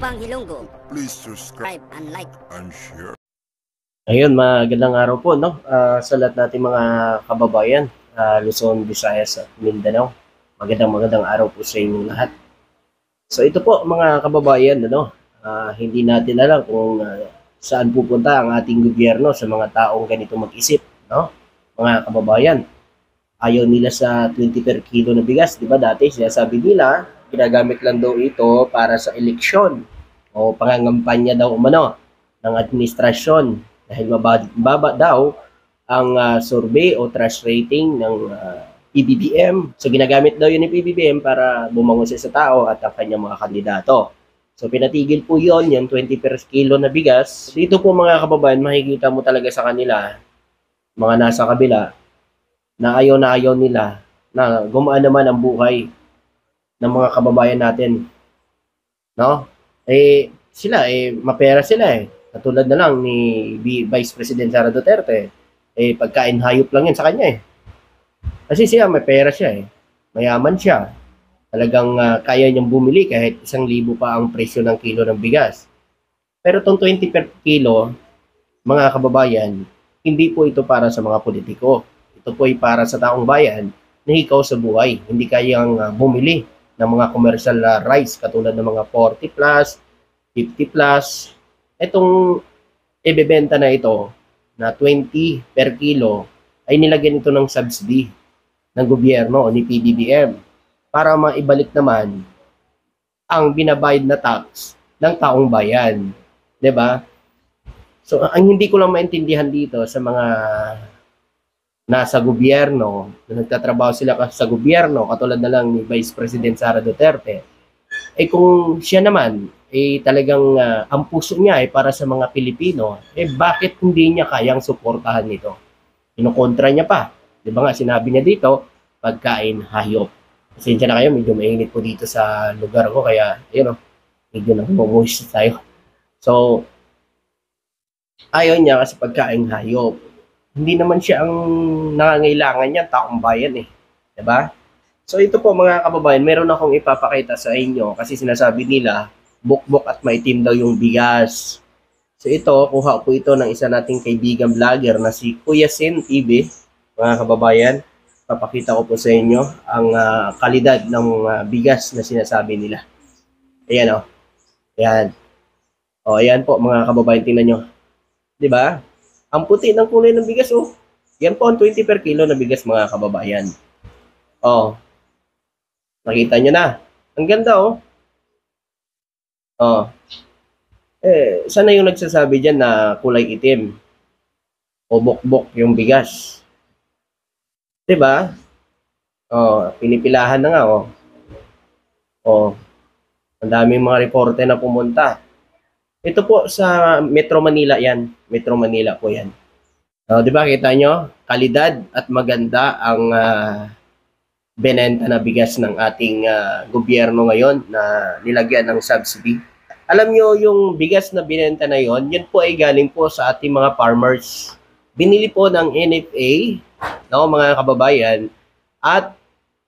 Bang Hilonggo. Please subscribe And like and share. Ayun, magandang araw po, no? Sa lahat natin mga kababayan, Luzon, Visayas at Mindanao. Magandang araw po sa inyong lahat. So ito po mga kababayan, ano, hindi natin alam kung saan pupunta ang ating gobyerno sa mga taong ganito mag-isip, no? Mga kababayan, ayaw nila sa 20 per kilo na bigas, di ba? Dati sinasabi nila, ginagamit lang daw ito para sa eleksyon o pangangampanya daw umano ng administrasyon dahil mababa daw ang survey o trust rating ng PBBM. So ginagamit daw yun ni PBBM para bumangon siya sa tao at ang kanyang mga kandidato. So pinatigil po yun, yung 20 per kilo na bigas. Dito po mga kababayan, makikita mo talaga sa kanila, mga nasa kabila, na ayaw nila na gumaan naman ang buhay ng mga kababayan natin. No? Mapera sila eh. Katulad na lang ni Vice President Sara Duterte. Pagkain hayop lang yan sa kanya eh. Kasi siya, may pera siya eh. Mayaman siya. Talagang kaya niyang bumili kahit 1,000 pa ang presyo ng kilo ng bigas. Pero itong 20 per kilo, mga kababayan, hindi po ito para sa mga politiko. Ito po ay para sa taong bayan na hikaw sa buhay. Hindi kayang bumili ng mga commercial rice katulad ng mga 40 plus, 50 plus. Itong ibebenta na ito na 20 per kilo ay nilagyan ito ng subsidy ng gobyerno o ni PBBM para maibalik naman ang binabayad na tax ng taong bayan. 'Di ba? So, ang hindi ko lang maintindihan dito sa mga nasa gobyerno, na nagtatrabaho sila sa gobyerno, katulad na lang ni Vice President Sara Duterte, kung siya naman, talagang ang puso niya ay para sa mga Pilipino, bakit hindi niya kayang suportahan nito? Kinukontra niya pa. Di ba nga, sinabi niya dito, pagkain hayop. Pasensya na kayo, medyo mainit po dito sa lugar ko, kaya, medyo nag-moist tayo. So, ayaw niya kasi pagkain hayop. Hindi naman siya ang nangangailangan niya, taong bayan eh. Diba? So ito po mga kababayan, meron akong ipapakita sa inyo kasi sinasabi nila, bukbok at maitim daw yung bigas. So ito, kuha po ito ng isa nating kaibigan vlogger na si Kuya Sin TV. Mga kababayan, papakita ko po sa inyo ang kalidad ng bigas na sinasabi nila. Ayan o. Ayan. O, ayan po mga kababayan, tingnan nyo. Diba? Ang puti ng kulay ng bigas, oh. Yan po ang 20 per kilo na bigas, mga kababayan. Oh. Nakita nyo na. Ang ganda, oh. Oh. Sana yung nagsasabi dyan na kulay itim. O bok-bok yung bigas. Diba? Oh, pinipilahan na nga, oh. Oh. Ang daming mga reporter na pumunta. Ito po sa Metro Manila yan. Metro Manila po yan. Di ba kita nyo? Kalidad at maganda ang benenta na bigas ng ating gobyerno ngayon na nilagyan ng subsidy. Alam nyo yung bigas na binenta na yon, yan po ay galing po sa ating mga farmers. Binili po ng NFA, no, mga kababayan, at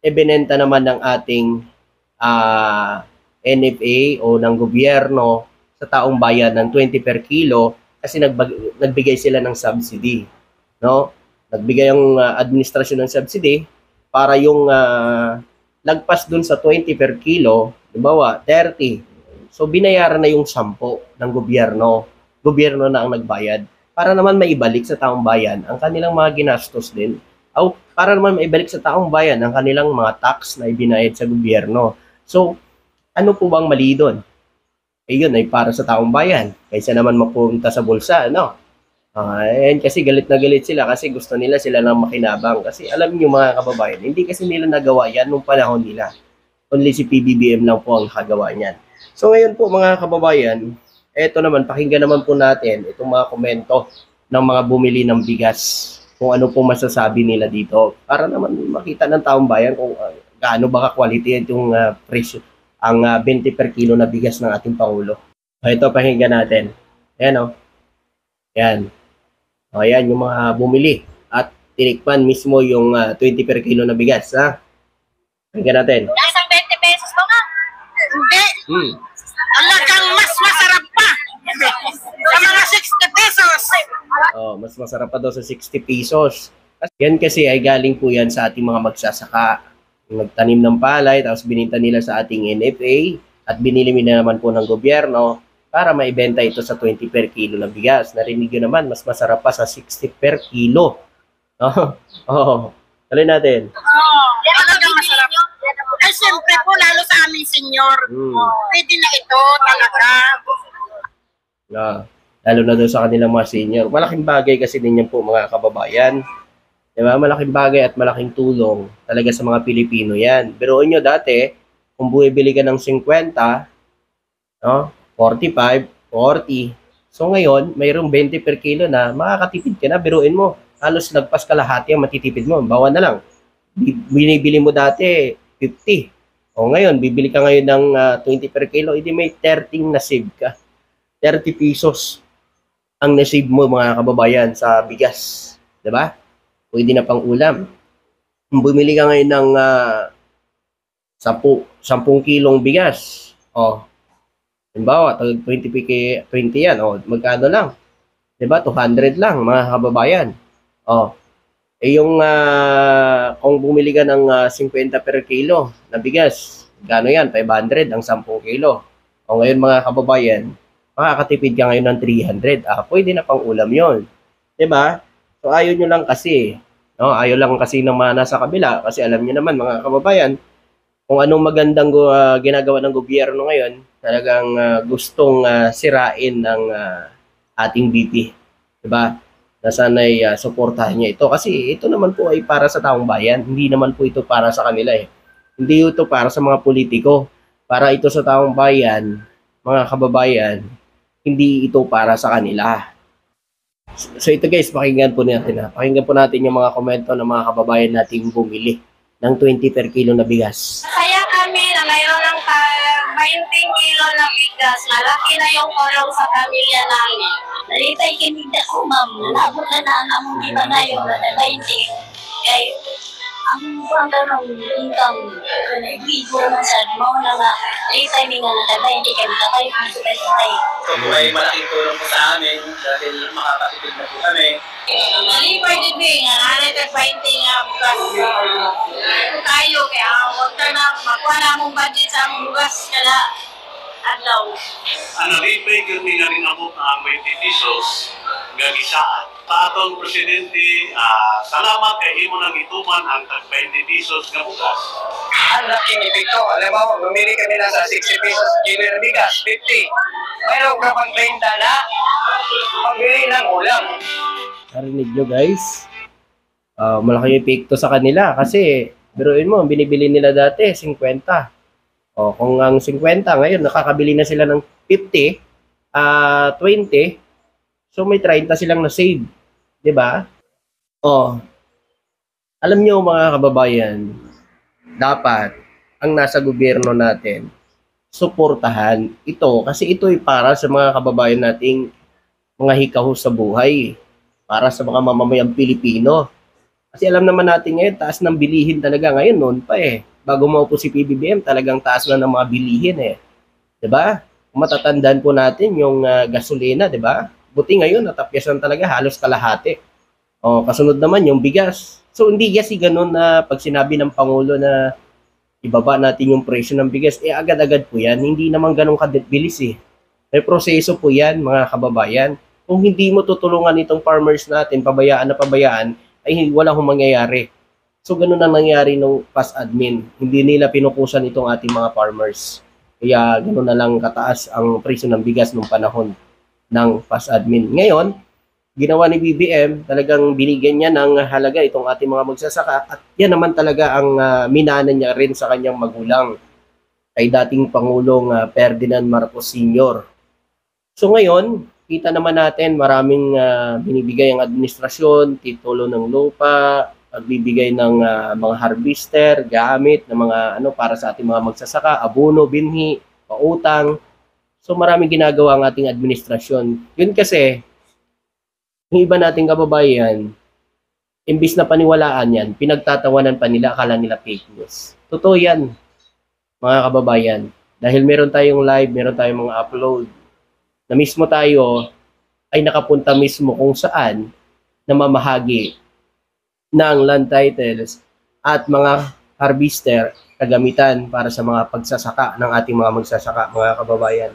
ibinenta naman ng ating NFA o ng gobyerno sa taong bayan ng 20 per kilo kasi nagbigay sila ng subsidy. No? Nagbigay ang administrasyon ng subsidy para yung lagpas dun sa 20 per kilo, dibawa, 30. So binayaran na yung 10 ng gobyerno. Gobyerno na ang nagbayad para naman maibalik sa taong bayan ang kanilang mga ginastos din. O para naman maibalik sa taong bayan ang kanilang mga tax na ibinayad sa gobyerno. So, ano po bang mali doon? Yun ay para sa taong bayan. Kaysa naman mapunta sa bulsa, no? Kasi galit na galit sila kasi gusto nila sila lang makinabang. Kasi alam niyo mga kababayan, hindi kasi nila nagawa yan nung panahon nila. Only si PBBM lang po ang nakagawa niyan. So ngayon po mga kababayan, eto naman, pakinggan naman po natin itong mga komento ng mga bumili ng bigas. Kung ano po masasabi nila dito. Para naman makita ng taong bayan kung gaano ba ka-quality itong presyo. Ang 20 per kilo na bigas ng ating Pangulo. Ito, pakinggan natin. Ayan, o. Ayan. O, ayan, yung mga bumili. At tinikman mismo yung 20 per kilo na bigas, ha? Pakinggan natin. Isang 20 pesos mo nga. Hindi. Talagang mas masarap pa sa mga 60 pesos. Oh, mas masarap pa daw sa 60 pesos. Yan kasi ay galing po yan sa ating mga magsasaka. Yung nagtanim ng palay, tapos bininta nila sa ating NFA at binili na naman po ng gobyerno para maibenta ito sa 20 per kilo na bigas. Narinig nyo naman, mas masarap pa sa 60 per kilo. Oh, tuloy natin. Talagang masarap. Ay, siyempre po, lalo sa aming senyor. Pwede na ito talaga. Lalo na doon sa kanilang mga senior. Malaking bagay kasi din yan po mga kababayan. Diba? Malaking bagay at malaking tulong talaga sa mga Pilipino yan. Pero nyo dati, kung bumibili ka ng 50, no? 45, 40. So ngayon, mayroong 20 per kilo na makakatipid ka na. Biruin mo, halos lagpas kalahati ang matitipid mo. Bawa na lang. Binibili mo dati 50. O ngayon, bibili ka ngayon ng 20 per kilo, hindi may 30 na save ka. 30 pesos ang nasave mo mga kababayan sa bigas. Diba? Pwede na pang ulam. Kung bumili ka ngayon ng 10 kilong bigas, halimbawa, 20 yan, magkano lang? Diba? 200 lang mga kababayan. Kung bumili ka ng 50 per kilo na bigas, gano yan? 500 ang 10 kilo. O ngayon mga kababayan, makakatipid ka ngayon ng 300. Pwede na pang ulam yon, diba? So ayaw nyo lang kasi, no? Ayaw lang kasi ng mga nasa kabila kasi alam nyo naman mga kababayan, kung anong magandang ginagawa ng gobyerno ngayon, talagang gustong sirain ng ating BP. Diba? Na sana'y suportahan niya ito. Kasi ito naman po ay para sa taong bayan. Hindi naman po ito para sa kanila eh. Hindi ito para sa mga politiko. Para ito sa taong bayan, mga kababayan, hindi ito para sa kanila. So ito guys, pakinggan po natin. Pakinggan po natin yung mga komento ng mga kababayan nating bumili ng 20 per kilo na bigas. Kaya kami na mayroon ng 20 kilo na bigas, malaki na yung kulong sa pamilya namin. Nalitay kinigda ko, ma'am. Nalabot na ang among di ba na yung 20. Kaya, ang pangganong income, naibigo na sa mo na nga, nalitay mi nga na 20 kaya nakay piso pa itay. Ito po ay malaking tulong po sa amin dahil makakatipid na po kami. Nalipay din nga, nanay ka 20 nga bukas. Tayo, kaya huwag ka na, makuha na mong budget sa among bukas kada adlaw. Nalipay kami na rin ako ang 20 pesos gagisaan. Sa atong presidente, salamat kay imo nang ituman ang tag 20 pesos nga bukas. Ang laking epekto. Alam mo, bumili kami na sa 60 pesos kilo ng bigas, 50. Mayroon ka pang 30 na pagbili ng ulam. Narinig nyo guys, malaki epekto sa kanila kasi biruin mo, binibili nila dati 50. Kung ang 50 ngayon nakakabili na sila ng 50, 20, so may 30 silang na-save, 'di ba? Alam nyo mga kababayan, dapat ang nasa gobyerno natin suportahan ito kasi ito ay para sa mga kababayan nating mga hikaw sa buhay, para sa mga mamamayang Pilipino. Kasi alam naman natin ngayon, taas ng bilihin talaga ngayon, noon pa eh. Bago maupo si PBBM, talagang taas na ng mga bilihin eh. 'Di ba? Kung matatandaan po natin yung gasolina, 'di ba? Buti ngayon, natapyasan talaga halos kalahati. Kasunod naman yung bigas. So hindi kasi ganun na pag sinabi ng Pangulo na ibaba natin yung presyo ng bigas, agad-agad po yan. Hindi naman ganun kabilis eh. May proseso po yan, mga kababayan. Kung hindi mo tutulungan itong farmers natin, pabayaan na pabayaan, ay wala hong mangyayari. So ganun ang nangyari nung PAS admin. Hindi nila pinukusan itong ating mga farmers. Kaya ganun na lang kataas ang presyo ng bigas nung panahon ng PAS admin. Ngayon, ginawa ni BBM, talagang binigyan niya ng halaga itong ating mga magsasaka at yan naman talaga ang minana niya rin sa kanyang magulang kay dating Pangulong Ferdinand Marcos Sr. So ngayon, kita naman natin maraming binibigay ang administrasyon, titulo ng lupa, pagbibigay ng mga harvester, gamit ng mga para sa ating mga magsasaka, abono, binhi, pautang. So maraming ginagawa ang ating administrasyon. Yun kasi, yung iba nating kababayan, imbis na paniwalaan yan, pinagtatawanan pa nila, akala nila fake news. Totoo yan, mga kababayan. Dahil meron tayong live, meron tayong mga upload, na mismo tayo ay nakapunta mismo kung saan namamahagi ng land titles at mga harvester kagamitan para sa mga pagsasaka ng ating mga magsasaka, mga kababayan.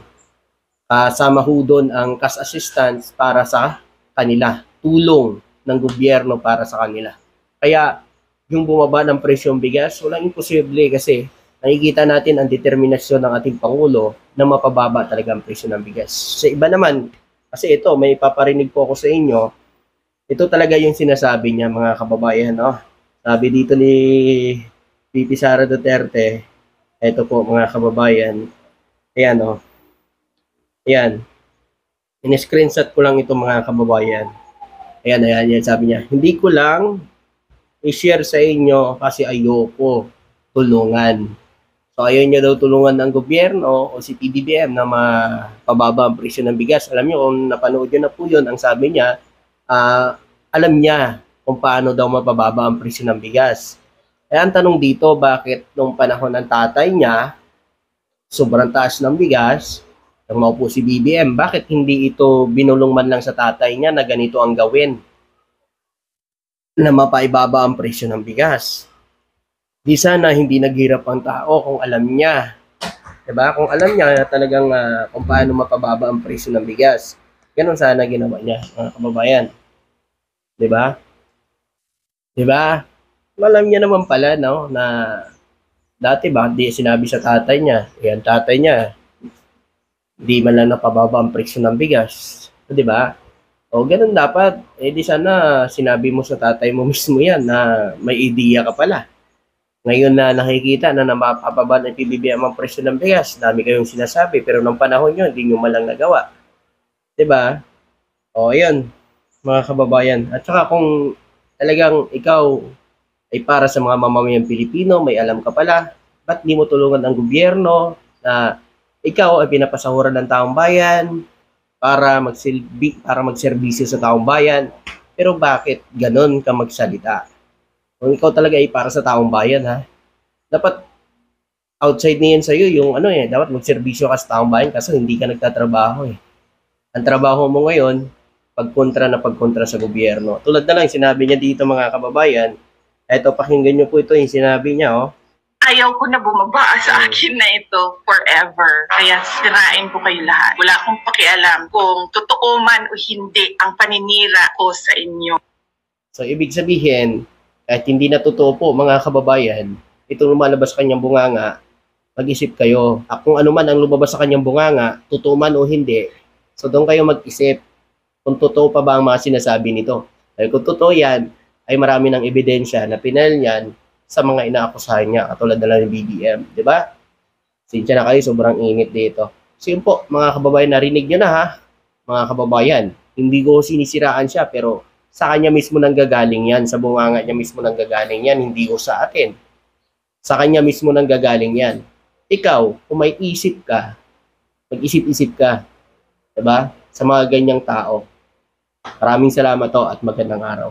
Kasama ho doon ang cash assistance para sa kanila, tulong ng gobyerno para sa kanila. Kaya yung bumaba ng presyong bigas, walang imposible kasi nakikita natin ang determinasyon ng ating Pangulo na mapababa talaga ang presyo ng bigas. Sa iba naman, kasi ito, may paparinig po ako sa inyo, ito talaga yung sinasabi niya, mga kababayan. No? Sabi dito ni VP Sara Duterte, ito po mga kababayan, ayan o, ayan, in-screenshot ko lang ito mga kababayan. Ayan, sabi niya, hindi ko lang i-share sa inyo kasi ayoko tulungan. So, ayaw niya daw tulungan ng gobyerno o si PBBM na mapababa ang presyo ng bigas. Alam niyo, kung napanood niyo na po yun, ang sabi niya, alam niya kung paano daw mapababa ang presyo ng bigas. Kaya ang tanong dito, bakit nung panahon ng tatay niya, sobrang taas ng bigas, nang maupo si BBM, bakit hindi ito binulong man lang sa tatay niya na ganito ang gawin? Na mapaibaba ang presyo ng bigas. Di sana hindi naghirap ang tao kung alam niya. Diba? Kung alam niya talagang kung paano mapababa ang presyo ng bigas. Ganon sana ginawa niya, mga kababayan. Diba? Diba? Alam niya naman pala, no, na dati ba, di sinabi sa tatay niya, yan tatay niya, di man lang napababa ang presyo ng bigas. Diba? O ganun dapat, di sana sinabi mo sa tatay mo mismo yan na may ideya ka pala. Ngayon na nakikita na napapababa ng PBBM ang presyo ng bigas, dami kayong sinasabi, pero nung panahon yun, hindi nyo malang nagawa. Diba? O, yun, mga kababayan. At saka kung talagang ikaw ay para sa mga mamamayang Pilipino, may alam ka pala, ba't di mo tulungan ang gobyerno na ikaw ay pinapasahuran ng taong bayan para magserbisyo sa taong bayan, pero bakit ganon ka magsalita? Kung ikaw talaga ay para sa taong bayan, ha? Dapat outside niyan sa'yo yung dapat magserbisyo ka sa taong bayan kasi hindi ka nagtatrabaho eh. Ang trabaho mo ngayon, pagkontra sa gobyerno. Tulad na lang sinabi niya dito mga kababayan, eto pakinggan niyo po ito yung sinabi niya, oh. Ayaw ko na bumaba sa akin na ito forever. Kaya sirain ko kayo lahat. Wala akong pakialam kung totoo man o hindi ang paninira ko sa inyo. So, ibig sabihin, kahit hindi na totoo po mga kababayan, itong lumalabas sa kanyang bunganga, mag-isip kayo. Kung ano man ang lumabas sa kanyang bunganga, totoo man o hindi, so doon kayo mag-isip kung totoo pa ba ang mga sinasabi nito. Dahil kung totoo yan, ay marami ng ebidensya na pinal niyan sa mga inaakusahan niya, katulad na lang ng BBM. Diba? Sinsya na kayo, sobrang init dito. So yun po, mga kababayan, narinig nyo na ha, mga kababayan. Hindi ko sinisiraan siya, pero sa kanya mismo nanggagaling yan, sa bunganga niya mismo nanggagaling yan, hindi ko sa atin. Sa kanya mismo nanggagaling yan. Ikaw, kung may isip ka, mag-isip-isip ka, diba? Sa mga ganyang tao. Maraming salamat to at magandang araw.